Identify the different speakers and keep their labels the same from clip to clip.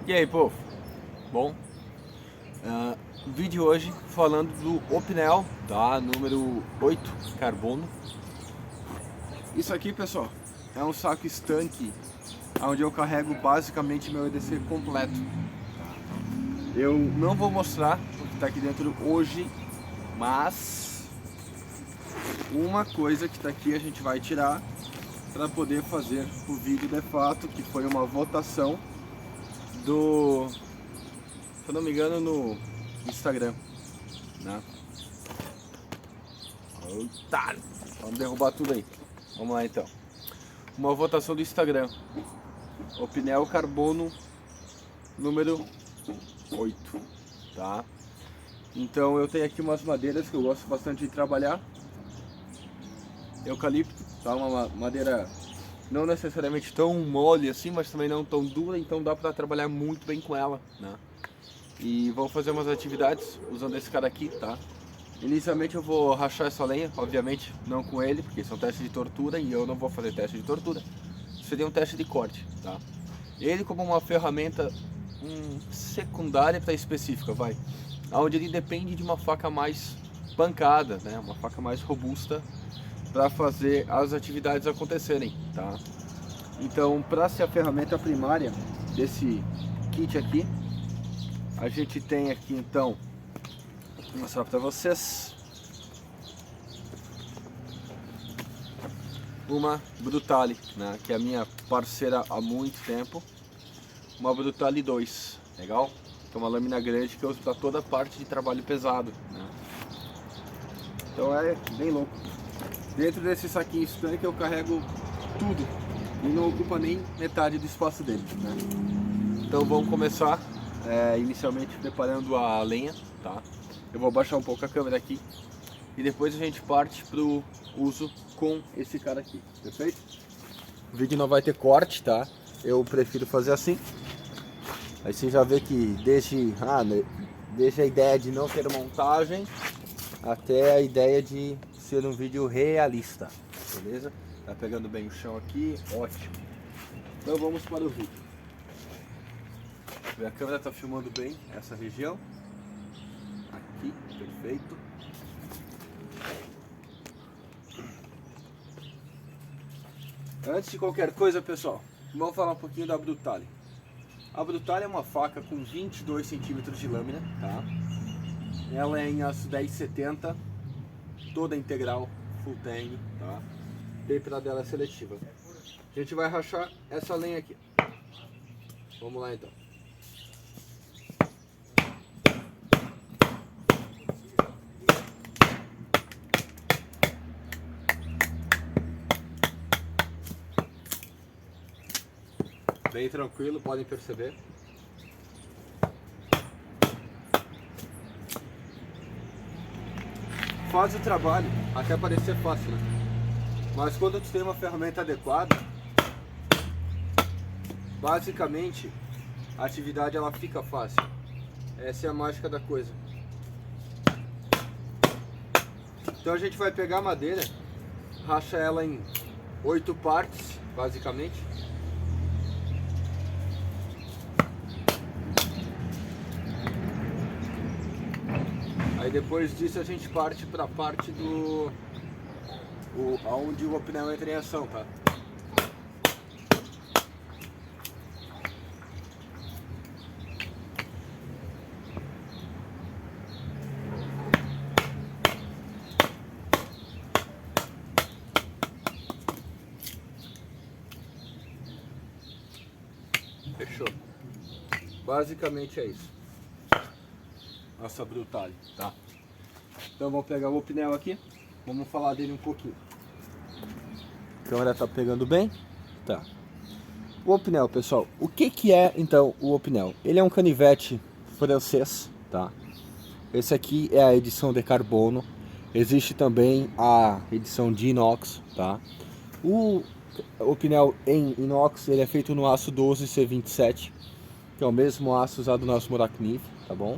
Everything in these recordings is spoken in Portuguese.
Speaker 1: E aí, povo? Bom, vídeo hoje falando do Opinel, tá? Número 8, carbono. Isso aqui, pessoal, é um saco estanque onde eu carrego basicamente meu EDC completo. Eu não vou mostrar o que está aqui dentro hoje, mas uma coisa que está aqui a gente vai tirar para poder fazer o vídeo de fato, que foi uma votação do, se eu não me engano, no Instagram, né? Tá, vamos derrubar tudo aí. Vamos lá então. Uma votação do Instagram. Opinel carbono número 8, tá? Então eu tenho aqui umas madeiras que eu gosto bastante de trabalhar. Eucalipto, tá? Uma madeira não necessariamente tão mole assim, mas também não tão dura, então dá pra trabalhar muito bem com ela, né? E vou fazer umas atividades usando esse cara aqui, tá? Inicialmente eu vou rachar essa lenha, obviamente não com ele, porque isso é um teste de tortura e eu não vou fazer teste de tortura. Seria um teste de corte, tá? Ele como uma ferramenta secundária para específica, vai. Onde ele depende de uma faca mais pancada, né? Uma faca mais robusta para fazer as atividades acontecerem, tá? Então, para ser a ferramenta primária desse kit aqui, a gente tem aqui então, vou mostrar para vocês, uma Brutale, né, que é a minha parceira há muito tempo, uma Brutale 2, legal? Que é uma lâmina grande que eu uso para toda a parte de trabalho pesado, né? Então é bem louco. Dentro desse saquinho estanque eu carrego tudo e não ocupa nem metade do espaço dele, né? Então vamos começar inicialmente preparando a lenha, tá? Eu vou abaixar um pouco a câmera aqui e depois a gente parte para o uso com esse cara aqui, perfeito? O vídeo não vai ter corte, tá? Eu prefiro fazer assim. Aí você já vê que desde a ideia de não ter montagem até a ideia de ser um vídeo realista, beleza? Tá pegando bem o chão aqui, ótimo. Então vamos para o vídeo. A câmera tá filmando bem essa região. Aqui, perfeito. Antes de qualquer coisa, pessoal, vamos falar um pouquinho da Brutale. A Brutale é uma faca com 22 centímetros de lâmina, tá? Ela é em aço 1070, toda integral, full tang, tá? A têmpera dela é seletiva. A gente vai rachar essa lenha aqui. Vamos lá então. Bem tranquilo, podem perceber. Faz o trabalho até parecer fácil, né? Mas quando tu tem uma ferramenta adequada, basicamente a atividade ela fica fácil. Essa é a mágica da coisa. Então a gente vai pegar a madeira, racha ela em 8 partes, basicamente. Aí depois disso a gente parte para a parte do onde o Opinel entra em ação, tá? Fechou. Basicamente é isso. Nossa Brutale, tá? Então vamos pegar o Opinel aqui, vamos falar dele um pouquinho. A câmera tá pegando bem? Tá. O Opinel, pessoal, o que é então o Opinel? Ele é um canivete francês, tá? Esse aqui é a edição de carbono. Existe também a edição de inox, tá? O Opinel em inox, ele é feito no aço 12C27, que é o mesmo aço usado no nosso Murakniv, tá bom?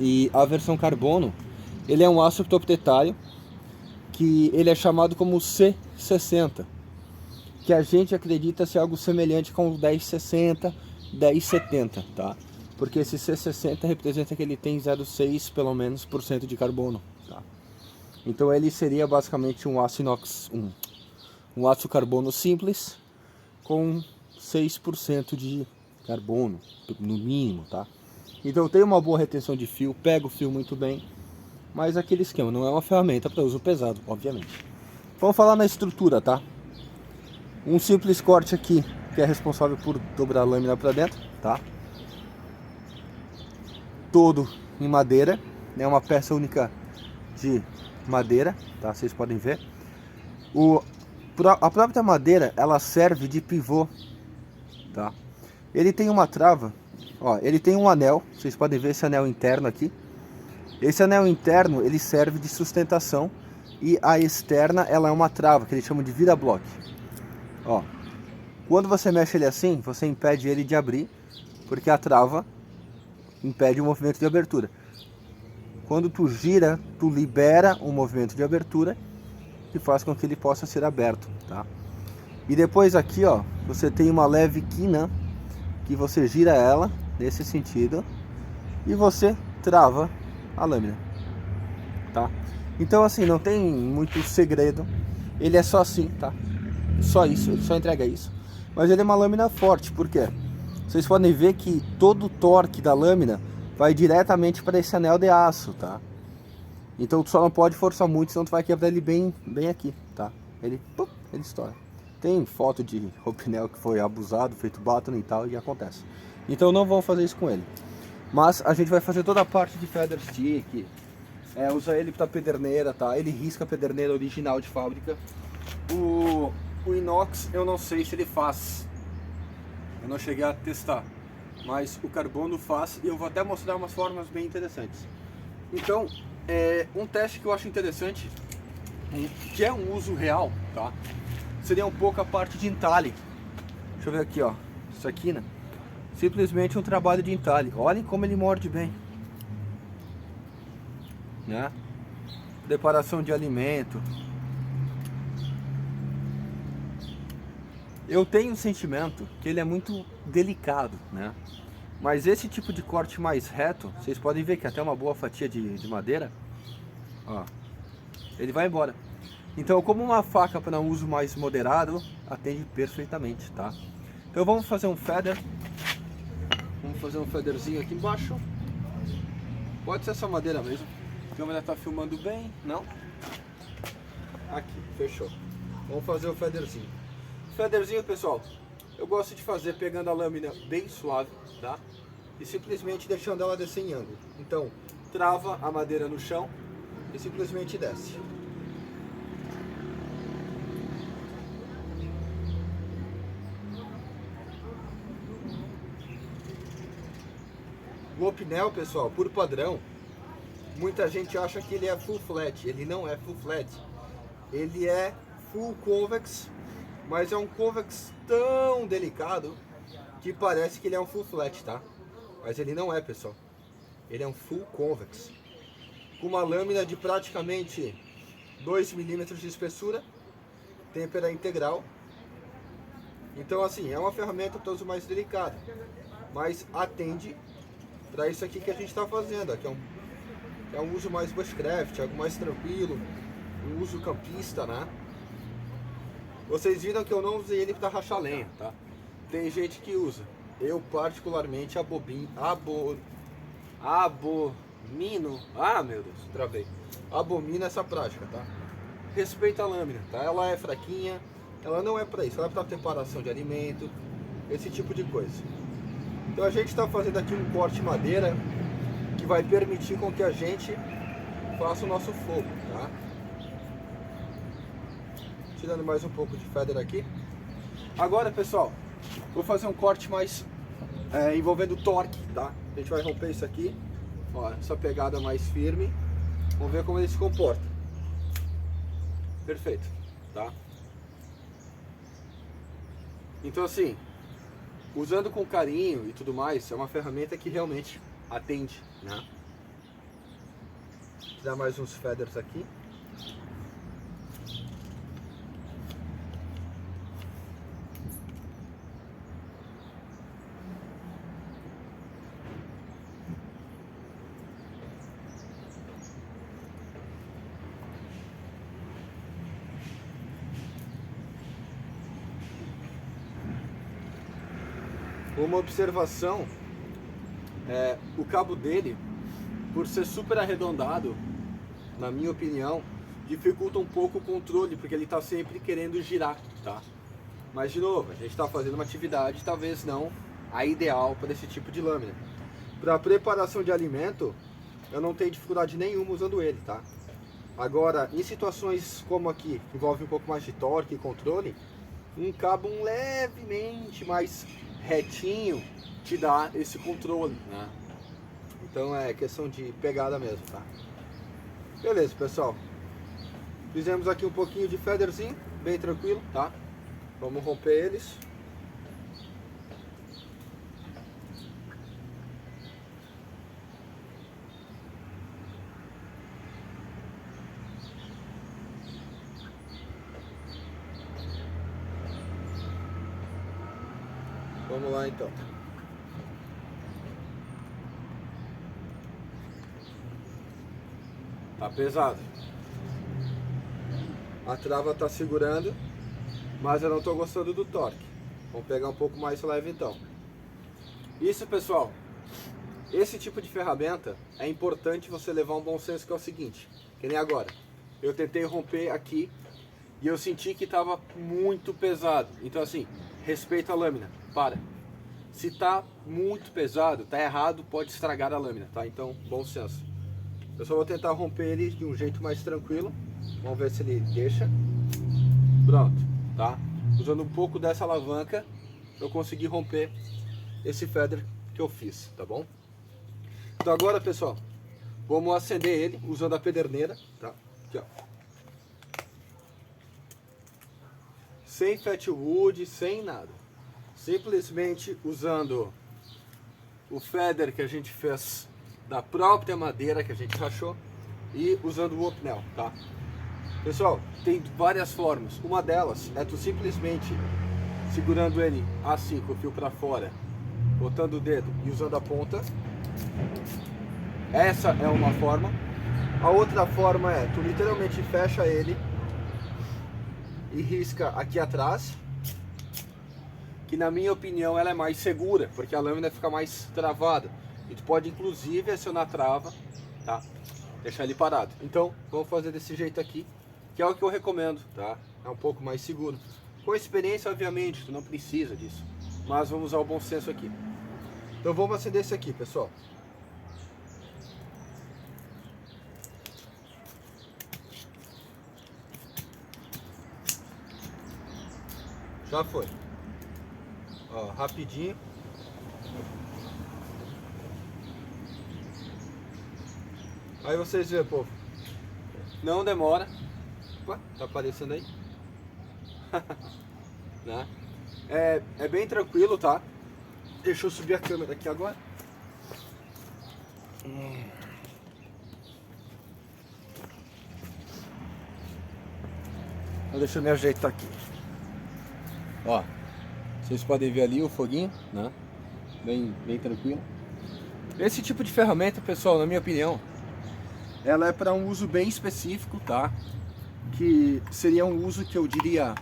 Speaker 1: E a versão carbono, ele é um aço proprietário, que ele é chamado como C60, que a gente acredita ser algo semelhante com o 1060 10,70, tá? Porque esse C60 representa que ele tem 0,6 pelo menos por cento de carbono, tá? Então ele seria basicamente um aço inox, um aço carbono simples com 6% de carbono, no mínimo, tá? Então tem uma boa retenção de fio, pega o fio muito bem, mas aquele esquema não é uma ferramenta para uso pesado, obviamente. Vamos falar na estrutura, tá? Um simples corte aqui, que é responsável por dobrar a lâmina para dentro, tá? Todo em madeira, né? Uma peça única de madeira, tá? Vocês podem ver. A própria madeira, ela serve de pivô, tá? Ele tem uma trava, ó, ele tem um anel, vocês podem ver esse anel interno aqui. Esse anel interno, ele serve de sustentação e a externa, ela é uma trava, que eles chamam de vira-bloque. Ó, quando você mexe ele assim, você impede ele de abrir, porque a trava impede o movimento de abertura. Quando tu gira, tu libera o movimento de abertura, que faz com que ele possa ser aberto, tá? E depois aqui, ó, você tem uma leve quina, que você gira ela nesse sentido e você trava a lâmina, tá? Então assim, não tem muito segredo, ele é só assim, tá? Só isso, ele só entrega isso. Mas ele é uma lâmina forte, por quê? Vocês podem ver que todo o torque da lâmina vai diretamente para esse anel de aço, tá? Então tu só não pode forçar muito, senão tu vai quebrar ele bem aqui, tá? Ele estoura. Tem foto de roupinel que foi abusado, feito baton e tal, e acontece. Então não vamos fazer isso com ele. Mas a gente vai fazer toda a parte de feather stick, usa ele para pederneira, tá? Ele risca a pederneira original de fábrica. O inox eu não sei se ele faz, eu não cheguei a testar, mas o carbono faz, e eu vou até mostrar umas formas bem interessantes. Então, um teste que eu acho interessante, que é um uso real, tá? Seria um pouco a parte de entalhe. Deixa eu ver aqui, ó, isso aqui, né? Simplesmente um trabalho de entalhe. Olhem como ele morde bem, né? Preparação de alimento. Eu tenho um sentimento que ele é muito delicado, né? Mas esse tipo de corte mais reto, vocês podem ver que até uma boa fatia de madeira, ó, ele vai embora. Então, como uma faca para um uso mais moderado, atende perfeitamente, tá? Então vamos fazer um feather. Vamos fazer um featherzinho aqui embaixo. Pode ser essa madeira mesmo. A câmera tá filmando bem, não? Aqui, fechou. Vamos fazer o featherzinho. Featherzinho, pessoal, eu gosto de fazer pegando a lâmina bem suave, tá? E simplesmente deixando ela descer em ângulo. Então, trava a madeira no chão e simplesmente desce. O Opinel, pessoal, por padrão, muita gente acha que ele é full flat. Ele não é full flat. Ele é full convex, mas é um convex tão delicado que parece que ele é um full flat, tá? Mas ele não é, pessoal. Ele é um full convex, com uma lâmina de praticamente 2 milímetros de espessura, têmpera integral. Então assim, é uma ferramenta todo mais delicada, mas atende para isso aqui que a gente está fazendo, que é um uso mais bushcraft, algo mais tranquilo, um uso campista, né? Vocês viram que eu não usei ele para rachar lenha, tá? Tem gente que usa. Eu particularmente abomino, meu Deus, travei. Abomino essa prática, tá? Respeita a lâmina, tá? Ela é fraquinha, ela não é para isso, ela é para preparação de alimento, esse tipo de coisa. Então a gente está fazendo aqui um corte madeira que vai permitir com que a gente faça o nosso fogo, tá? Tirando mais um pouco de feather aqui. Agora, pessoal, vou fazer um corte mais envolvendo torque, tá? A gente vai romper isso aqui, ó, essa pegada mais firme. Vamos ver como ele se comporta. Perfeito, tá? Então assim, usando com carinho e tudo mais, é uma ferramenta que realmente atende, né? Vou dar mais uns feathers aqui. Uma observação, o cabo dele, por ser super arredondado, na minha opinião, dificulta um pouco o controle, porque ele está sempre querendo girar, tá? Mas de novo, a gente está fazendo uma atividade talvez não a ideal para esse tipo de lâmina. Para preparação de alimento, eu não tenho dificuldade nenhuma usando ele, tá? Agora, em situações como aqui, que envolve um pouco mais de torque e controle, um cabo levemente mais retinho te dá esse controle, né? Então é questão de pegada mesmo, tá? Beleza, pessoal. Fizemos aqui um pouquinho de featherzinho, bem tranquilo, tá? Vamos romper eles. Vamos lá então. Tá pesado. A trava tá segurando, mas eu não tô gostando do torque. Vamos pegar um pouco mais leve então. Isso, pessoal. Esse tipo de ferramenta é importante você levar um bom senso, que é o seguinte. Que nem agora. Eu tentei romper aqui e eu senti que estava muito pesado. Então assim, respeita a lâmina. Para. Se tá muito pesado, tá errado, pode estragar a lâmina, tá? Então, bom senso. Eu só vou tentar romper ele de um jeito mais tranquilo. Vamos ver se ele deixa. Pronto, tá? Usando um pouco dessa alavanca, eu consegui romper esse feather que eu fiz, tá bom? Então agora, pessoal, vamos acender ele usando a pederneira, tá? Aqui, ó. Sem fatwood, sem nada. Simplesmente usando o feather que a gente fez da própria madeira que a gente rachou e usando o opnel, tá? Pessoal, tem várias formas. Uma delas é tu simplesmente segurando ele assim, com o fio para fora, botando o dedo e usando a ponta. Essa é uma forma. A outra forma é tu literalmente fecha ele e risca aqui atrás, que na minha opinião ela é mais segura, porque a lâmina fica mais travada. E tu pode inclusive acionar a trava, tá? Deixar ele parado. Então, vamos fazer desse jeito aqui, que é o que eu recomendo, tá? É um pouco mais seguro. Com experiência, obviamente, tu não precisa disso. Mas vamos usar o bom senso aqui. Então vamos acender esse aqui, pessoal. Já foi. Ó, rapidinho. Aí vocês vê, povo. Não demora. Ué, tá aparecendo aí? Né? É bem tranquilo, tá? Deixa eu subir a câmera aqui agora. Então, deixa eu me ajeitar aqui. Ó, vocês podem ver ali o foguinho, né? Bem tranquilo. Esse tipo de ferramenta, pessoal, na minha opinião, ela é para um uso bem específico, tá? Que seria um uso que eu diria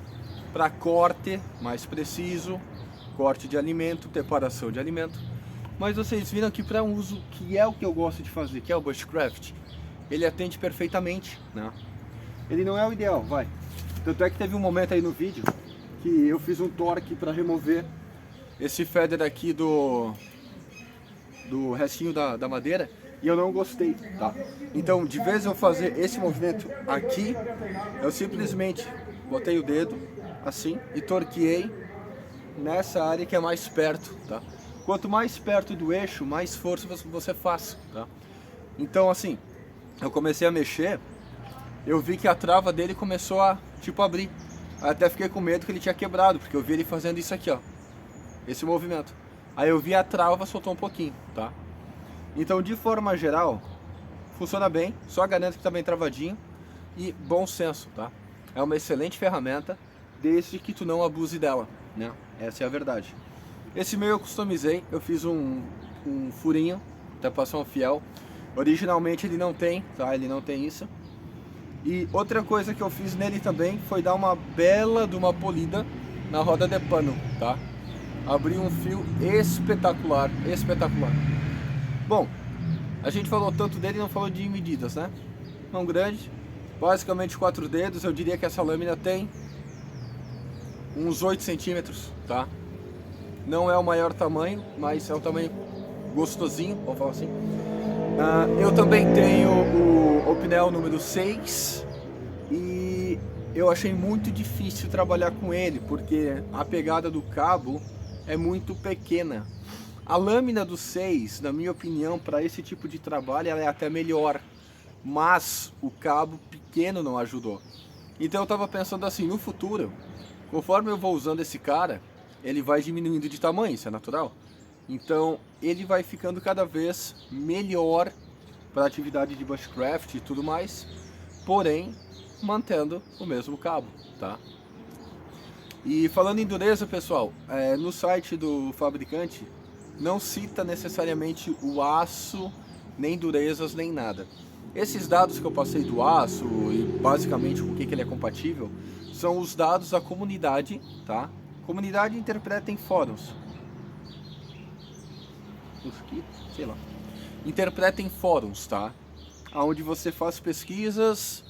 Speaker 1: para corte mais preciso, corte de alimento, preparação de alimento. Mas vocês viram que para um uso que é o que eu gosto de fazer, que é o bushcraft, ele atende perfeitamente, né? Ele não é o ideal, vai. Tanto é que teve um momento aí no vídeo que eu fiz um torque para remover esse feather aqui do restinho da madeira e eu não gostei, tá? Então, de vez eu fazer esse movimento aqui, eu simplesmente botei o dedo assim e torqueei nessa área que é mais perto, tá? Quanto mais perto do eixo, mais força você faz, tá? Então, assim, eu comecei a mexer, eu vi que a trava dele começou a, tipo, abrir. Aí até fiquei com medo que ele tinha quebrado, porque eu vi ele fazendo isso aqui, ó. Esse movimento. Aí eu vi a trava, soltou um pouquinho, tá? Então, de forma geral, funciona bem, só garanto que tá bem travadinho e bom senso, tá? É uma excelente ferramenta, desde que tu não abuse dela, né? Essa é a verdade. Esse meu eu customizei, eu fiz um furinho, tapação fiel. Originalmente ele não tem, tá? Ele não tem isso. E outra coisa que eu fiz nele também foi dar uma bela de uma polida na roda de pano, tá? abriu um fio espetacular, espetacular. Bom, a gente falou tanto dele e não falou de medidas, né? Mão grande, basicamente 4 dedos. Eu diria que essa lâmina tem uns 8 centímetros, tá? Não é o maior tamanho, mas é um tamanho gostosinho, vamos falar assim. Eu também tenho o Opinel número 6 e eu achei muito difícil trabalhar com ele, porque a pegada do cabo é muito pequena. A lâmina do 6, na minha opinião, para esse tipo de trabalho, ela é até melhor, mas o cabo pequeno não ajudou. Então eu estava pensando assim, no futuro, conforme eu vou usando esse cara, ele vai diminuindo de tamanho, isso é natural. Então ele vai ficando cada vez melhor para a atividade de bushcraft e tudo mais, porém mantendo o mesmo cabo, tá? E falando em dureza, pessoal, no site do fabricante não cita necessariamente o aço, nem durezas, nem nada. Esses dados que eu passei do aço e basicamente com o que ele é compatível, são os dados da comunidade, tá? Comunidade interpreta em fóruns. Sei lá. Interpreta em fóruns, tá? Onde você faz pesquisas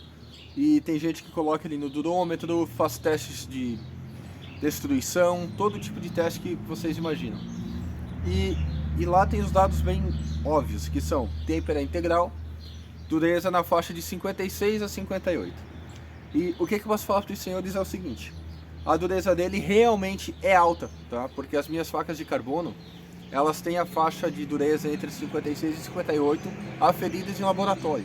Speaker 1: e tem gente que coloca ali no durômetro, faz testes de destruição, todo tipo de teste que vocês imaginam. E lá tem os dados bem óbvios, que são têmpera integral, dureza na faixa de 56 a 58. E o que eu posso falar para os senhores é o seguinte: a dureza dele realmente é alta, tá? Porque as minhas facas de carbono, elas têm a faixa de dureza entre 56 e 58 aferidas em laboratório.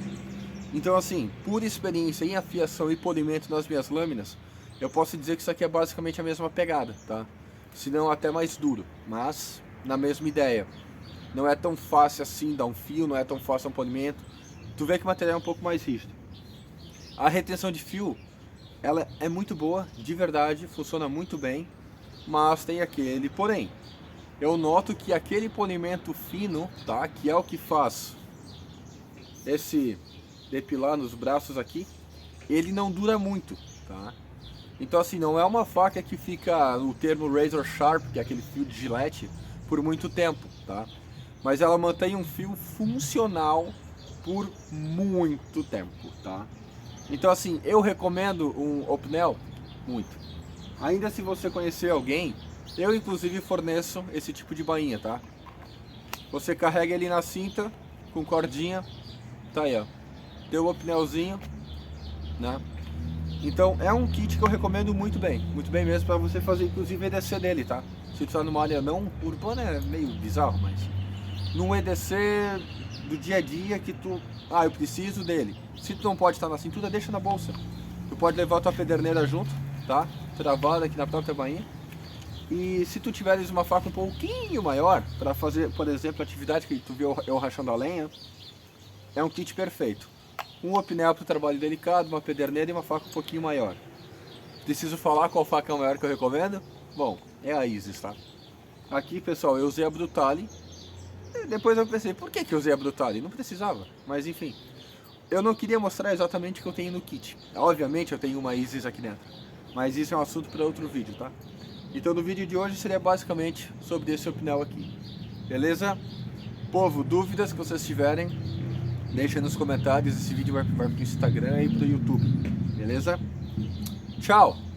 Speaker 1: Então assim, por experiência em afiação e polimento nas minhas lâminas, eu posso dizer que isso aqui é basicamente a mesma pegada, tá? Se não até mais duro, mas na mesma ideia. Não é tão fácil assim dar um fio, não é tão fácil um polimento. Tu vê que o material é um pouco mais rígido. A retenção de fio, ela é muito boa, de verdade, funciona muito bem, mas tem aquele porém. Eu noto que aquele polimento fino, tá, que é o que faz esse depilar nos braços aqui, ele não dura muito, tá? Então assim, não é uma faca que fica no termo razor sharp, que é aquele fio de gilete, por muito tempo, tá? Mas ela mantém um fio funcional por muito tempo, tá? Então assim, eu recomendo um Opinel muito. Ainda se você conhecer alguém, eu inclusive forneço esse tipo de bainha, tá? Você carrega ele na cinta, com cordinha, tá aí ó, teu Opinelzinho, né? Então é um kit que eu recomendo muito bem mesmo, para você fazer inclusive EDC dele, tá? Se tu tá numa área não urbana é meio bizarro, mas num EDC do dia a dia que tu, eu preciso dele. Se tu não pode estar na cintura, deixa na bolsa. Tu pode levar a tua pederneira junto, tá? Travada aqui na própria bainha. E se tu tiveres uma faca um pouquinho maior, para fazer, por exemplo, a atividade que tu viu eu rachando a lenha, é um kit perfeito. Um Opinel para o trabalho delicado, uma pederneira e uma faca um pouquinho maior. Preciso falar qual faca é a maior que eu recomendo? Bom, é a Isis, tá? Aqui, pessoal, eu usei a Brutale. Depois eu pensei, por que eu usei a Brutale? Não precisava, mas enfim. Eu não queria mostrar exatamente o que eu tenho no kit. Obviamente eu tenho uma Isis aqui dentro, mas isso é um assunto para outro vídeo, tá? Então no vídeo de hoje seria basicamente sobre esse Opinel aqui. Beleza? Povo, dúvidas que vocês tiverem, deixa nos comentários. Esse vídeo vai pro Instagram e pro YouTube. Beleza? Tchau!